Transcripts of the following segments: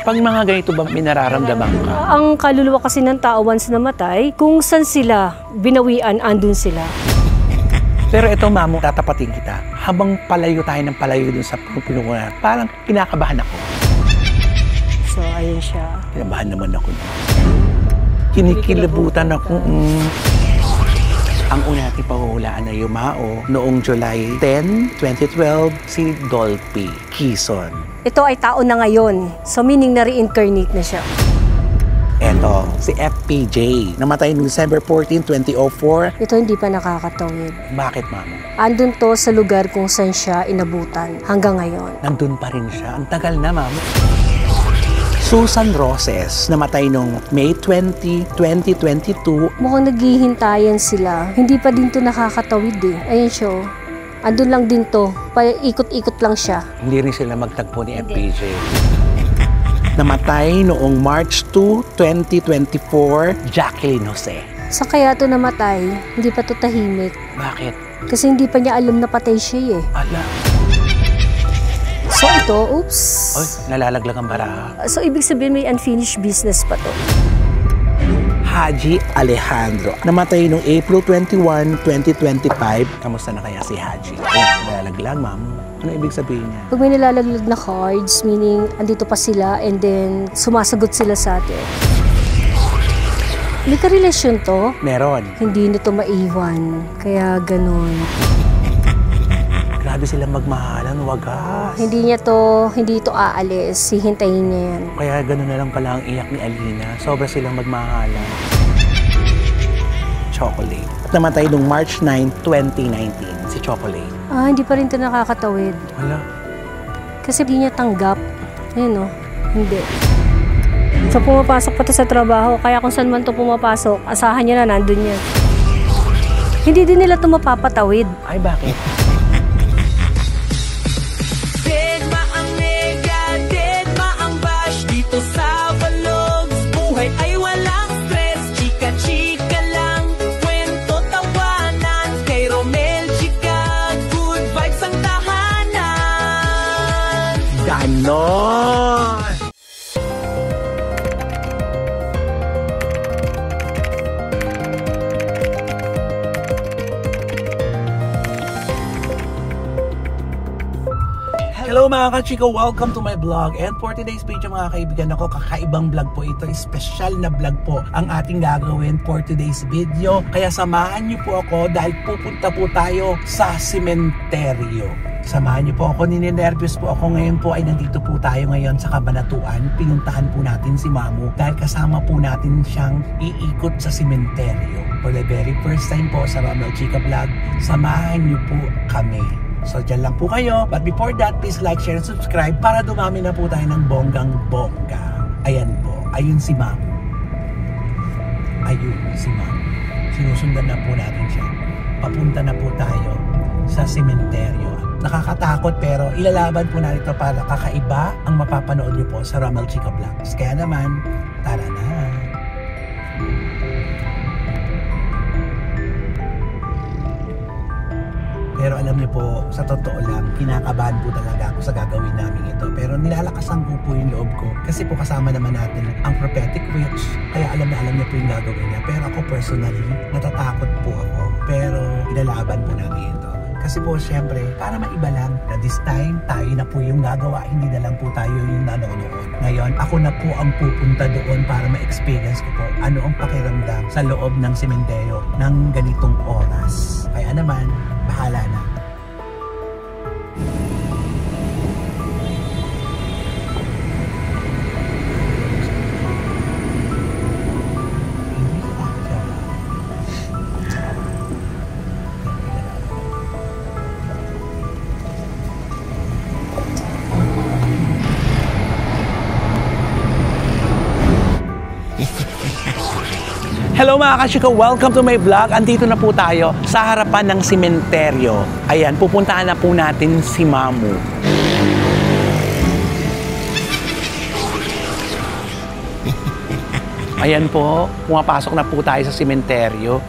Pag mga ganito ba may nararamdaman ka? Ang kaluluwa kasi ng tao once namatay, kung saan sila binawian, andun sila. Pero ito, Mamo, tatapatin kita. Habang palayo tayo ng palayo dun sa pinungunan, parang kinakabahan ako. So, ayun siya. Kinabahan naman ako. Kinikilabutan ako. Ang una natin pahuhulaan na yumao noong July 10, 2012, si Dolphy Quezon. Ito ay tao na ngayon. So, meaning na reincarnate na siya. Eto, si FPJ, namatay noong December 14, 2004. Ito hindi pa nakakatawid. Bakit, Mamo? Andun to sa lugar kung saan siya inabutan hanggang ngayon. Nandun pa rin siya. Ang tagal na, Mamo. Susan Roses, namatay noong May 20, 2022. Mukhang naghihintayan sila. Hindi pa din to nakakatawid eh. Ayun siya. Andun lang din to. Paikot-ikot lang siya. Hindi rin sila magtagpo ni FPJ. Namatay noong March 2, 2024, Jacqueline Jose. Sa kaya to namatay, hindi pa to tahimik. Bakit? Kasi hindi pa niya alam na patay siya eh. Ala. So ito, oops. Oy, nalalaglag ang baraha. So ibig sabihin may unfinished business pa to. Haji Alejandro. Namatay noong April 21, 2025. Kamusta na kaya si Haji? Ayan, nalalaglag, Ma'am. Ano ibig sabihin niya? Pag may nilalaglag na cards, meaning andito pa sila and then sumasagot sila sa atin. May karelasyon to? Meron. Hindi nito maiwan. Kaya ganun. Grabe silang magmahalan, wagas. Hindi ito aalis. Hihintayin niya yan. Kaya gano'n na lang pala ang iyak ni Alina. Sobra silang magmahalan. Chocolate. At namatay noong March 9, 2019, si Chocolate. Hindi pa rin ito nakakatawid. Wala. Kasi hindi niya tanggap. Ayun o, hindi. So pumapasok pa ito sa trabaho, kaya kung saan man ito pumapasok, asahan niya na nandun yan. Hindi din nila ito mapapatawid. Ay, bakit? Ganon! Hello mga kachika! Welcome to my vlog. And for today's video mga kaibigan ako, kakaibang vlog po ito. Special na vlog po ang ating gagawin for today's video. Kaya samahan niyo po ako dahil pupunta po tayo sa sementeryo. Samahan niyo po ako, ninenervyos po ako. Ngayon po ay nandito po tayo ngayon sa Cabanatuan. Pinuntahan po natin si Mamu dahil kasama po natin siyang iikot sa sementeryo. For the very first time po sa Romel Chica Vlog, samahan niyo po kami. So dyan lang po kayo. But before that, please like, share, and subscribe para dumami na po tayo ng bonggang-bongga. Ayan po. Ayun si Mamu. Ayun si Mamu. Sinusundan na po natin siya. Papunta na po tayo sa sementeryo. Nakakatakot pero ilalaban po natin ito para kakaiba ang mapapanood niyo po sa Romel Chica Vlogs. Kaya naman, tara na! Pero alam niyo po, sa totoo lang, kinakabahan po talaga ako sa gagawin namin ito. Pero nilalakasan ko po yung loob ko. Kasi po kasama naman natin ang prophetic witch. Kaya alam niya po yung gagawin niya. Pero ako personally, natatakot po ako. Pero ilalaban po namin ito. Kasi po, syempre, para maiba lang na this time, tayo na po yung gagawa, hindi na lang po tayo yung nanonood. Ngayon, ako na po ang pupunta doon para ma-experience ko po ano ang pakiramdam sa loob ng sementeryo ng ganitong oras. Kaya naman, bahala na. Hello mga kachika! Welcome to my vlog. Andito na po tayo sa harapan ng sementeryo. Ayan, pupuntahan na po natin si Mamu. Ayan po, pumapasok na po tayo sa sementeryo.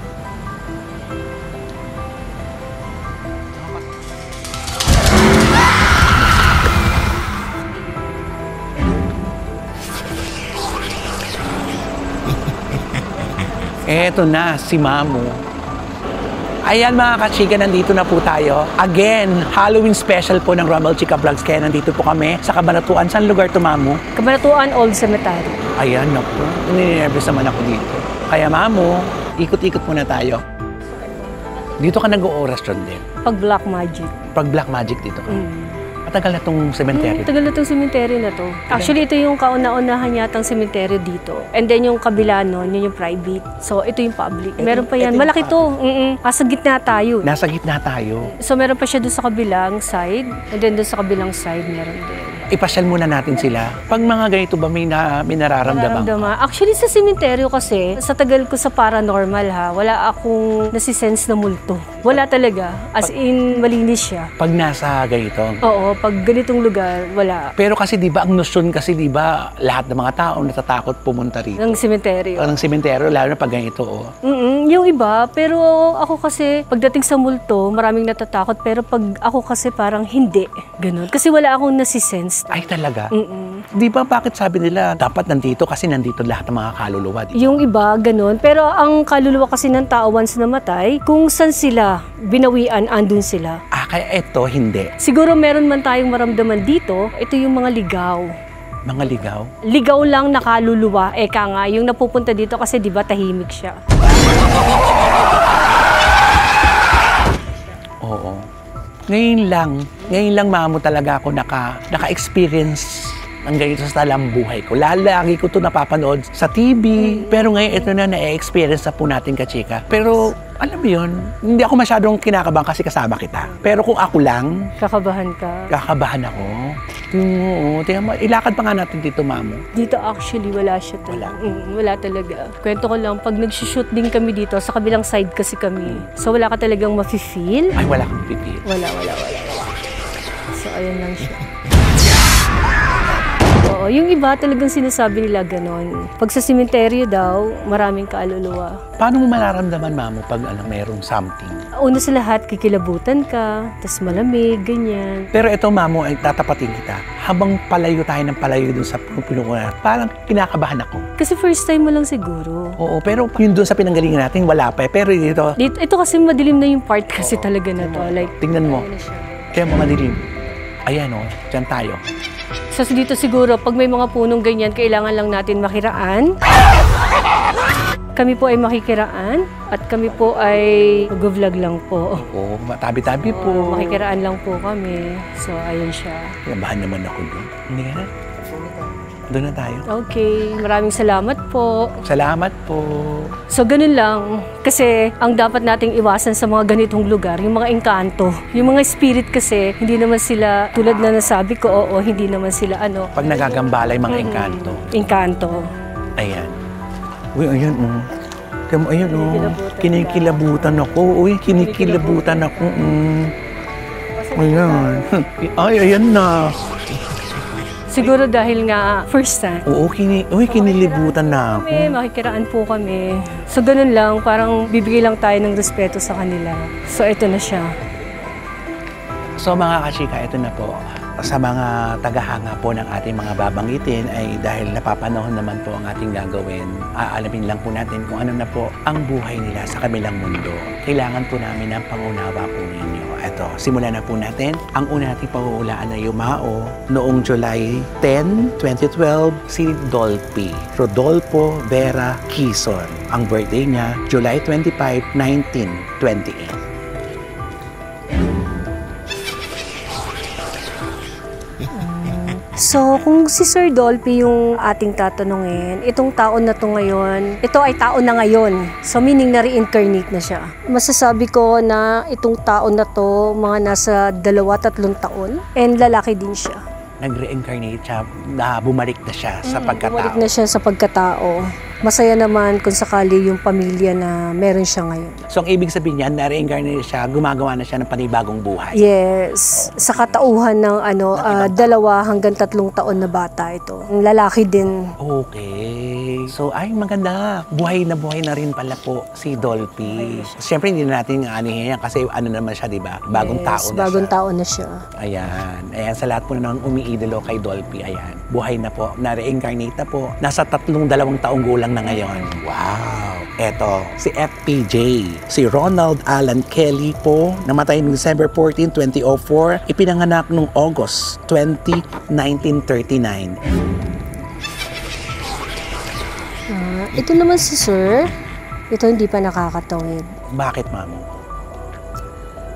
Eto na, si Mamu. Ayan mga kachika, nandito na po tayo. Again, Halloween special po ng Rumble Chika Vlogs. Kaya nandito po kami sa Cabanatuan. Saan lugar to, Mamu? Cabanatuan Old Cemetery. Ayan, naku. Nininervous naman ako dito. Kaya Mamu, ikot-ikot muna tayo. Dito ka nag-oorasyon din. Pag Black Magic. Pag Black Magic dito ka. Matagal na itong cemetery. Tagal na itong cemetery na to. Actually, ito yung kauna-unahan yatang cemetery dito. And then yung kabila nun, yun yung private. So, ito yung public. Meron pa yan. Malaki to. Nasa gitna tayo. Nasa gitna tayo. So, meron pa siya doon sa kabilang side. And then doon sa kabilang side, meron din. Ipasyal muna natin sila. Pag mga ganito ba may nararamdaman? Actually, sa sementeryo kasi, sa tagal ko sa paranormal ha, wala akong nasisense na multo. Wala talaga. As in, malinis siya. Pag nasa ganito? Oo, pag ganitong lugar, wala. Pero kasi di ba ang nosyon kasi di ba lahat ng mga tao natatakot pumunta rito? Ng sementeryo. Ng sementeryo, lalo na pag ganito. Oh. Yung iba, pero ako kasi, pagdating sa multo, maraming natatakot. Pero pag ako kasi parang hindi. Ganun. Kasi wala akong nasisense. Ay talaga? Di ba bakit sabi nila dapat nandito kasi nandito lahat ng mga kaluluwa? Diba? Yung iba, ganun. Pero ang kaluluwa kasi ng tao once namatay, kung saan sila binawian, andun sila. Kaya eto, hindi. Siguro meron man tayong maramdaman dito, ito yung mga ligaw. Mga ligaw? Ligaw lang na kaluluwa. Eka nga, yung napupunta dito kasi di ba tahimik siya. Oo. Ngayon lang Mamu talaga ako naka-experience ng ganito sa talang buhay ko. Lagi ko ito napapanood sa TV. Pero ngayon ito na na-experience na po natin kachika. Pero alam mo yun, hindi ako masyadong kinakabahan kasi kasama kita. Pero kung ako lang, kakabahan ka. Kakabahan ako. Tingnan mo, ilakad pa nga natin dito, Mamu. Dito actually wala siya talaga. Wala talaga. Kwento ko lang, pag nag-shoot din kami dito, sa kabilang side kasi kami. So wala ka talagang mafe-feel. Ay, wala kang pipil. Wala. So ayan lang siya. Oo, yung iba talagang sinasabi nila ganon. Pag sa sementeryo daw, maraming kaluluwa. Paano mo mararamdaman, Mamu, pag merong something? Una sa lahat, kikilabutan ka, tas malamig, ganyan. Pero ito, Mamu, ay tatapatin kita. Habang palayo tayo ng palayo dun sa pinungunan, parang kinakabahan ako. Kasi first time mo lang siguro. Oo, pero yun dun sa pinanggalingan natin, wala pa. Pero dito... Ito kasi madilim na yung part kasi talaga na to. Like, tingnan mo. Kaya mga madilim. Ayan o, dyan tayo. So dito siguro, pag may mga punong ganyan, kailangan lang natin makiraan. Kami po ay makikiraan at kami po ay mag-vlog lang po. Oo, tabi-tabi po. Makikiraan lang po kami. So, ayun siya. Nabahan naman ako doon. Hindi ka na? Doon na tayo. Okay, maraming salamat po. Salamat po. So, ganun lang. Kasi, ang dapat nating iwasan sa mga ganitong lugar, yung mga engkanto. Yung mga spirit kasi, hindi naman sila, tulad na nasabi ko, oo, hindi naman sila ano. Pag nagagambalay mga engkanto. Engkanto. Ayan. Uy, ayan o. Kaya mo, ayan o. Kinikilabutan ako. Uy, kinikilabutan ako. Ayan. Ay, ayan na. Siguro dahil nga first time. Oo, kinilibutan na ako. Makikiraan po kami. So, ganun lang. Parang bibigay lang tayo ng respeto sa kanila. So, ito na siya. So, mga kachika, ito na po. Sa mga tagahanga po ng ating mga babanggitin ay dahil napapanahon naman po ang ating gagawin, aalamin lang po natin kung ano na po ang buhay nila sa kabilang mundo. Kailangan po namin ng pangunawa po ninyo. Eto, simulan na po natin. Ang una nating panguulaan ay yumao noong July 10, 2012, si Dolphy Rodolfo Vera Quezon. Ang birthday niya, July 25, 1928. So, kung si Sir Dolphy yung ating tatanungin, itong taon na to ngayon, ito ay taon na ngayon. So, meaning na reincarnate na siya. Masasabi ko na itong taon na to, mga nasa 2-3 taon, and lalaki din siya. Nag-reincarnate siya, bumalik na siya sa pagkatao. Bumalik na siya sa pagkatao. Masaya naman kung sakali yung pamilya na meron siya ngayon. So, ang ibig sabihin niya, na-reincarnate siya, gumagawa na siya ng panibagong buhay. Yes. Sa katauhan ng 2 hanggang 3 taon na bata ito. Ang lalaki din. Okay. So, ay maganda. Buhay na rin pala po si Dolphy. Siyempre, hindi na natin anihin yan kasi ano naman siya, di ba? Bagong tao na bagong siya. taon na siya. Ayan. Ayan, sa lahat po na umiidolo kay Dolphy, ayan. Buhay na po. Na-reincarnate na po. Nasa 2 taong gulang na ngayon. Wow! Eto, si FPJ, si Ronald Alan Kelly po, namatay noong December 14, 2004, ipinanganak noong August 20, 1939. Ito naman si Sir, ito hindi pa nakakatawid. Bakit, Mamo?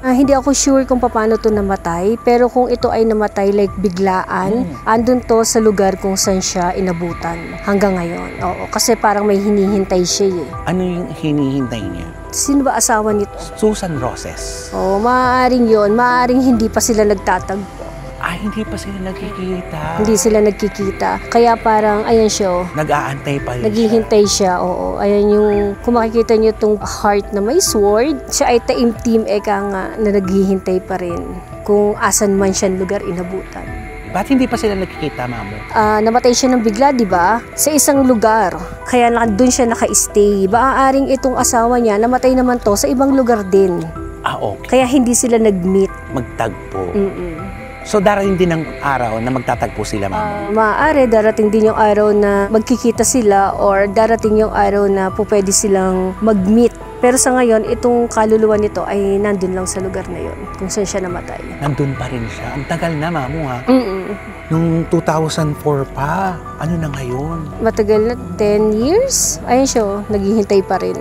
Hindi ako sure kung paano to namatay, pero kung ito ay namatay like biglaan, andun to sa lugar kung saan siya inabutan hanggang ngayon. Oo, kasi parang may hinihintay siya eh. Ano yung hinihintay niya? Sino ba asawa nito? Susan Roses. Oo, maaaring yon, maaaring hindi pa sila nagtatagpo. Hindi pa sila nagkikita. Hindi sila nagkikita. Kaya parang, ayan siya. Nag-aantay pa rin naghihintay siya, oo. Ayan yung, kung makikita niyo itong heart na may sword, siya ay taimtim nga na naghihintay pa rin kung asan man siyang lugar inabutan. Ba't hindi pa sila nagkikita, Mamo? Namatay siya ng bigla, di ba? Sa isang lugar. Kaya doon siya naka-stay. Maaaring itong asawa niya, namatay naman to sa ibang lugar din. Okay. Kaya hindi sila nag-meet. Magtagpo. So darating din ang araw na magtatagpo sila, Mamo? Maaari, darating din yung araw na magkikita sila or darating yung araw na pwede silang mag-meet. Pero sa ngayon, itong kaluluwa nito ay nandun lang sa lugar na yon kung saan siya namatay. Nandun pa rin siya. Ang tagal na, Mamo, ha? Nung 2004 pa. Ano na ngayon? Matagal na, 10 years? Ayun siya, naghihintay pa rin.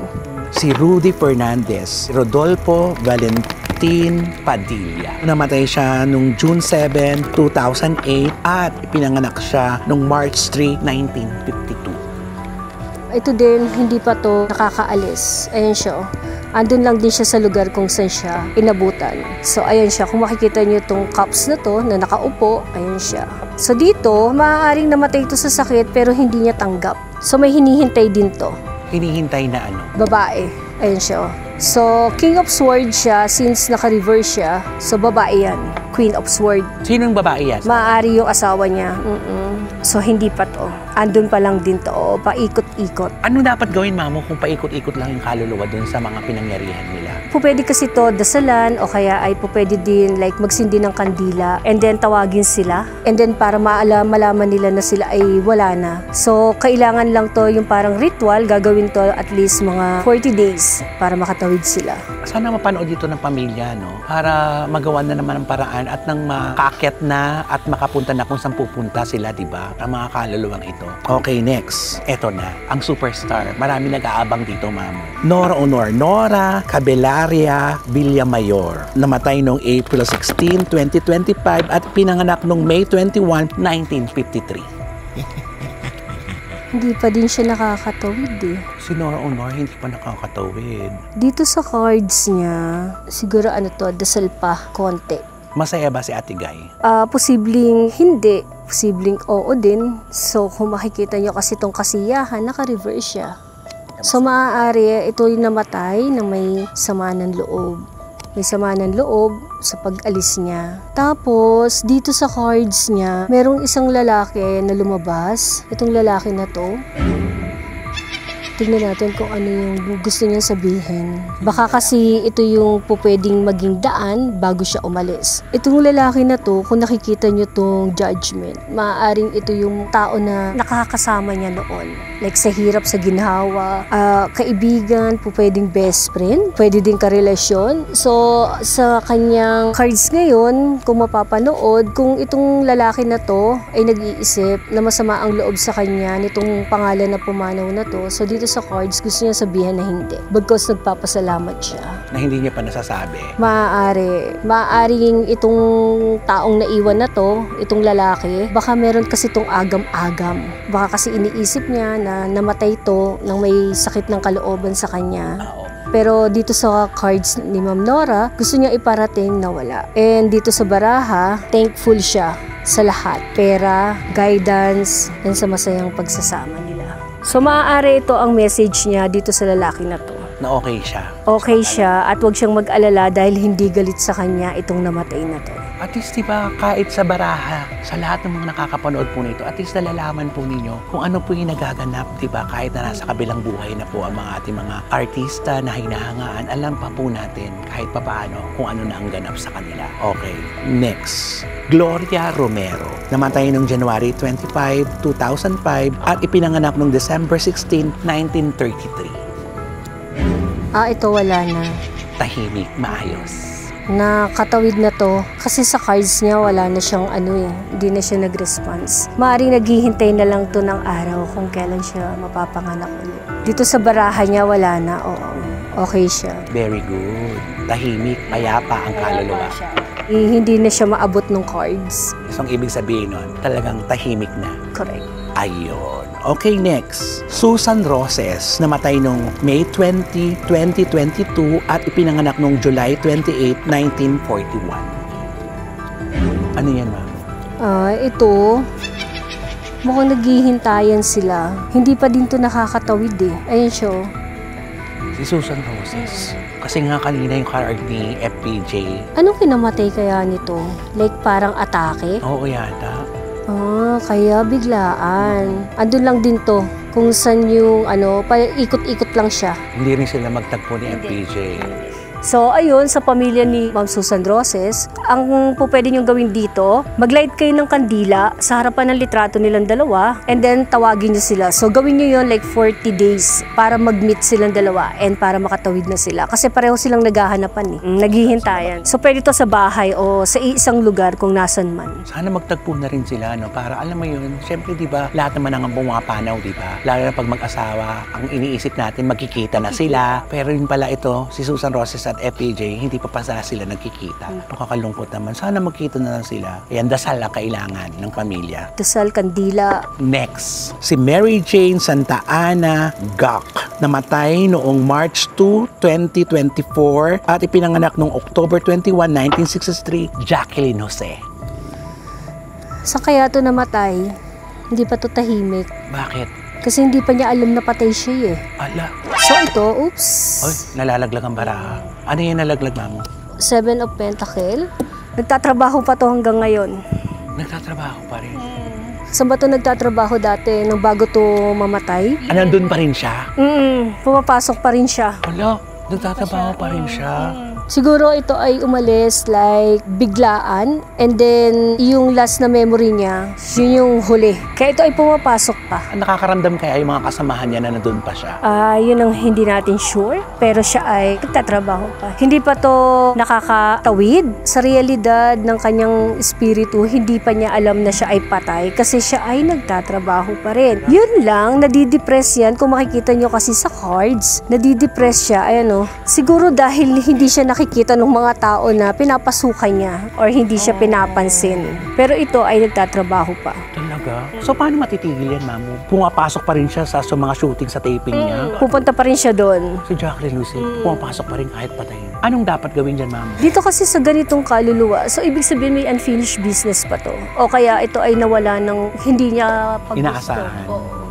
Si Rudy Fernandez, Rodolfo Valentin Padilla. Namatay siya nung June 7, 2008 at pinanganak siya nung March 3, 1952. Ito din, hindi pa to nakakaalis. Ayan siya. Andun lang din siya sa lugar kung saan siya inabutan. So, ayan siya. Kung makikita niyo itong cups na to, na nakaupo, ayan siya. So, dito, maaaring namatay ito sa sakit pero hindi niya tanggap. So, may hinihintay din to. Hinihintay na ano? Babae. Ayan siya. So, King of Swords siya since naka-reverse siya. So, babae yan. Queen of Swords. Sinong babae yan? Maaari yung asawa niya. So, hindi pa to. Andun pa lang din to. O, paikot-ikot. Ano dapat gawin, Mamo, kung paikot-ikot lang yung kaluluwa dun sa mga pinangyarihan nila? Pwede kasi to dasalan o kaya ay pwede din like magsindi ng kandila and then tawagin sila and then para malaman nila na sila ay wala na. So, kailangan lang to yung parang ritual, gagawin to at least mga 40 days para makatawid sila. Sana mapanood dito ng pamilya, no? Para magawa na naman ang paraan at nang makaakyat na at makapunta na kung saan pupunta sila, di ba? Ang mga kaluluwang ito. Okay, next. Eto na, ang superstar. Marami nag-aabang dito, Mamo. Nora Honor. Nora Cabelaria Villamayor. Namatay noong April 16, 2025 at pinanganak noong May 21, 1953. Hindi pa din siya nakakatawid eh. Si Nora Honor hindi pa nakakatawid. Dito sa cards niya, siguro ano to, dasal pa, konti. Masaya ba si Ate Guy? Posibleng hindi. Posibleng oo din. So, kung makikita nyo kasi itong kasiyahan, naka-reverse siya. So, maaari ito yung namatay na may sama ng loob. May sama ng loob sa pag-alis niya. Tapos, dito sa cards niya, merong isang lalaki na lumabas. Itong lalaki na to. Tingnan natin kung ano yung gusto niyang sabihin. Baka kasi ito yung pwedeng maging daan bago siya umalis. Itong lalaki na to, kung nakikita niyo tong judgment, maaaring ito yung tao na nakakasama niya noon. Like sa hirap, sa ginhawa, kaibigan, pwedeng best friend, pwede din karelasyon. So, sa kanyang cards ngayon, kung mapapanood, kung itong lalaki na to ay nag-iisip na masama ang loob sa kanya nitong pangalan na pumanaw na to. So, dito sa cards, gusto niya sabihin na hindi. Because nagpapasalamat siya. Na hindi niya pa nasasabi. Maaaring itong taong naiwan na to, itong lalaki, baka meron kasi itong agam-agam. Baka kasi iniisip niya na namatay to nang may sakit ng kalooban sa kanya. Pero dito sa cards ni Ma'am Nora, gusto niya iparating na wala. And dito sa baraha, thankful siya sa lahat. Pera, guidance, and sa masayang pagsasama nila. So maaari ito ang message niya dito sa lalaki na to. Na okay siya. Okay siya at huwag siyang mag-alala dahil hindi galit sa kanya itong namatay na to. At least diba, kahit sa baraha, sa lahat ng mga nakakapanood po nito, at least nalalaman po ninyo kung ano po yung nagaganap, diba? Kahit na nasa kabilang buhay na po ang mga ating mga artista na hinahangaan, alam pa po natin kahit papaano kung ano na ang ganap sa kanila. Okay, next. Gloria Romero. Namatay noong January 25, 2005 at ipinanganak noong December 16, 1933. Ito wala na. Tahimik, maayos. Nakatawid na to kasi sa cards niya wala na siyang hindi na siya nag-response. Maaaring naghihintay na lang to ng araw kung kailan siya mapapanganak ulit. Dito sa baraha niya wala na, okay siya. Very good. Tahimik, payapa ang kaluluwa. Hindi na siya maabot ng cards. So, ang ibig sabihin nun, talagang tahimik na. Correct. Ayun. Okay, next. Susan Roses, namatay noong May 20, 2022 at ipinanganak noong July 28, 1941. Ano yan, ma'am? Ito, mukhang naghihintayan sila. Hindi pa din to nakakatawid Ayun siya. Si Susan Roses. Kasi nga kanina yung card ni FPJ. Anong kinamatay kaya nito? Like parang atake? Oo yata. Kaya biglaan. Andun lang din to. Kung saan yung ikot-ikot lang siya. Hindi rin sila magtagpo ni FPJ. So, ayun, sa pamilya ni Ma'am Susan Roses, ang pwede niyong gawin dito, mag-light kayo ng kandila sa harapan ng litrato nilang dalawa, and then tawagin niyo sila. So, gawin niyo yun like 40 days para mag-meet silang dalawa and para makatawid na sila. Kasi pareho silang naghahanapan naghihintayan. So, pwede to sa bahay o sa isang lugar kung nasan man. Sana magtagpo na rin sila, para alam mo yun, syempre, di ba, lahat naman ang pumapanaw, di ba? Lalo na pag mag-asawa, ang iniisip natin, magkikita na sila. Pero yun pala ito, si Susan Roses at FPJ, hindi pa sila nagkikita. Nakakalungkot naman. Sana magkita na lang sila. Yan, dasal ang kailangan ng pamilya. Dasal, kandila. Next, si Mary Jane Santa Ana Gok. Namatay noong March 2, 2024 at ipinanganak noong October 21, 1963, Jacqueline Jose. Sa kaya to namatay, hindi pa to tahimik. Bakit? Kasi hindi pa niya alam na patay siya Ala. So ito, oops. Oy, nalalaglag ang baraha. Ano yung nalaglag, ma'am? 7 of Pentacle. Nagtatrabaho pa to hanggang ngayon. Nagtatrabaho pa rin. Saan ba to nagtatrabaho dati nung bago to mamatay? Nandun pa rin siya? Pumapasok pa rin siya. Wala, nagtatrabaho pa rin siya. Siguro ito ay umalis like biglaan, and then yung last na memory niya, yun yung huli. Kaya ito ay pumapasok pa. Nakakaramdam kaya yung mga kasamahan niya na nandun pa siya? Yun ang hindi natin sure, pero siya ay nagtatrabaho pa. Hindi pa to nakakatawid sa realidad ng kanyang espiritu, hindi pa niya alam na siya ay patay kasi siya ay nagtatrabaho pa rin. Yun lang, nadidepress yan. Kung makikita nyo kasi sa cards, nadidepress siya. Ayan siguro dahil hindi siya nakikita ng mga tao na pinapasukan niya or hindi siya pinapansin. Pero ito ay nagtatrabaho pa. Talaga? So paano matitigil yan, ma'am? Pumapasok pa rin siya sa mga shooting, sa taping niya? Pupunta pa rin siya doon. Si Jacqueline Jose, pumapasok pa rin kahit patay. Anong dapat gawin dyan, ma'am? Dito kasi sa ganitong kaluluwa, so ibig sabihin may unfinished business pa to. O kaya ito ay nawala ng hindi niya paggusto. Inaasahan.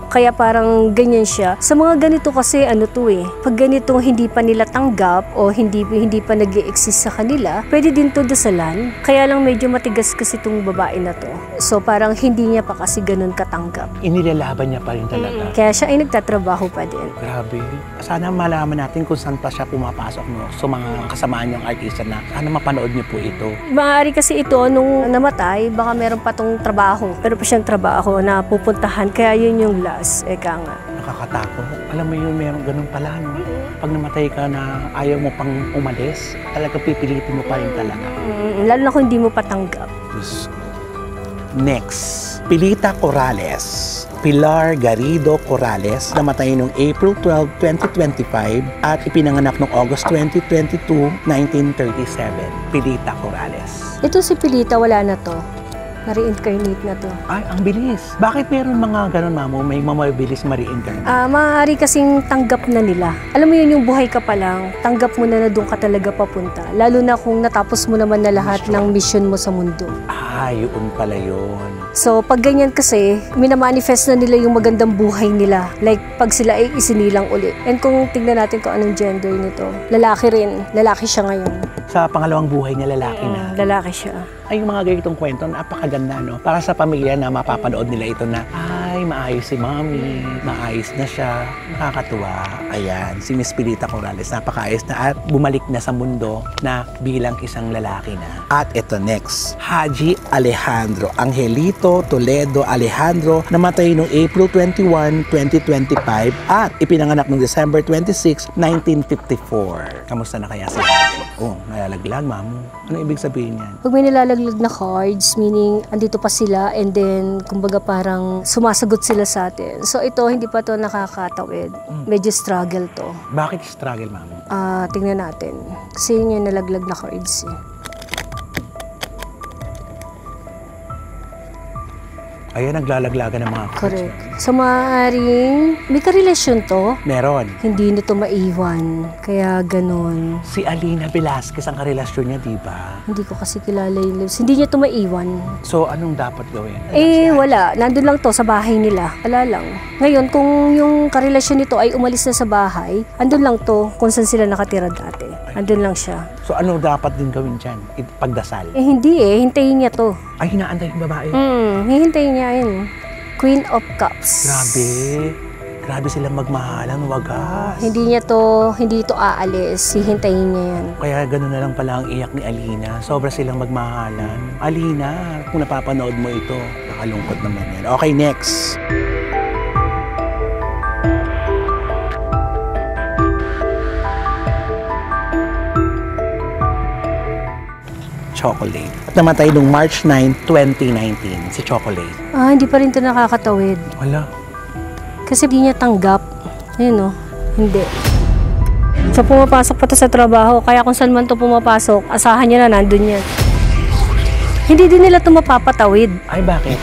Kaya parang ganyan siya. Sa mga ganito kasi pag ganitong hindi pa nila tanggap o hindi pa nag-i-exist sa kanila, pwede din to dasalan. Kaya lang medyo matigas kasi itong babae na to. So parang hindi niya pa kasi ganun katanggap. Inilalaban niya pa rin talaga. Kaya siya ay nagtatrabaho pa din. Grabe. Sana malaman natin kung saan pa siya pumapasok sa mga kasamaan niyang artista na sana mapanood niyo po ito. Maaari kasi ito nung namatay, baka meron pa tong trabaho. Pero pa siyang trabaho na pupuntahan. Kaya yun yung last. Eka nga. Nakakatakot. Alam mo yun, meron ganun pala, no? Pag namatay ka na ayaw mo pang umalis, talagang pipilitin mo pa rin talaga. Lalo na kung hindi mo patanggap. Next, Pilita Corrales. Pilar Garrido Corrales, namatay noong April 12, 2025 at ipinanganak noong August 20, 1937. Pilita Corrales. Ito si Pilita, wala na to. Na-reincarnate na to. Ay, ang bilis. Bakit meron mga ganun, mamo? May mabilis ma-reincarnate? Maaari kasing tanggap na nila. Alam mo yun, yung buhay ka pa lang, tanggap mo na doon ka talaga papunta. Lalo na kung natapos mo naman na lahat ng mission mo sa mundo. Yun pala yun. So, pag ganyan kasi, minamanifest na nila yung magandang buhay nila. Like, pag sila ay isinilang ulit. And kung tingnan natin kung anong gender nito, lalaki rin. Lalaki siya ngayon. Sa pangalawang buhay niya, lalaki na. Lalaki siya. Ay, yung mga ganitong kwento, napakaganda, no? Para sa pamilya na mapapanood nila ito na, bahay, maayos si Mommy, maayos na siya, nakakatuwa. Ayan, si Miss Pilita Corrales, napakaayos na at bumalik na sa mundo na bilang isang lalaki na. At ito next, Haji Alejandro Angelito Toledo Alejandro, namatay noong April 21, 2025 at ipinanganak noong December 26, 1954. Kamusta na kaya si Haji? Oh, nalalaglag, Mamo. Ano ibig sabihin yan? Pag may nilalaglag na cards, meaning andito pa sila and then kumbaga parang sumasagot sila sa atin. So ito, hindi pa to nakakatawid. Medyo struggle to. Bakit struggle, Mamo? Tingnan natin. Kasi yun yung nalaglag na cards eh. Ayan, naglalaglagan ng mga cards. Correct. So maaaring may karelasyon to. Meron. Hindi nito maiwan. Kaya ganun. Si Alina Velasquez ang karelasyon niya, di ba? Hindi ko kasi kilala yung lives. Hindi niya to maiwan. So, anong dapat gawin? Wala. Nandun lang to sa bahay nila. Wala lang. Ngayon, kung yung karelasyon nito ay umalis na sa bahay, andun lang to kung saan sila nakatira dati. Andun lang siya. So, ano dapat din gawin dyan? Pagdasal? Hindi Hintayin niya to. Ay, hinaantay yung babae. Hihintayin niya yun. Queen of Cups. Grabe silang magmahalan, wagas. Hindi ito aalis. Hihintayin niya yan. Kaya gano'n na lang pala ang iyak ni Alina. Sobra silang magmahalan. Alina, kung napapanood mo ito, nakalungkot naman yan. Okay, next. Chocolate. At namatay noong March 9, 2019, si Chocolate. Hindi pa rin ito nakakatawid. Wala. Kasi hindi niya tanggap. Ayun hindi. So pumapasok pa to sa trabaho, kaya kung saan man to pumapasok, asahan niya na nandun yan. Hindi din nila ito mapapatawid. Ay, bakit?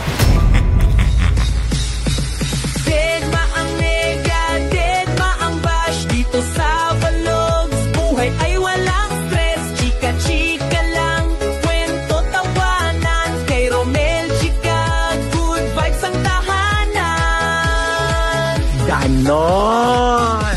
Ganon!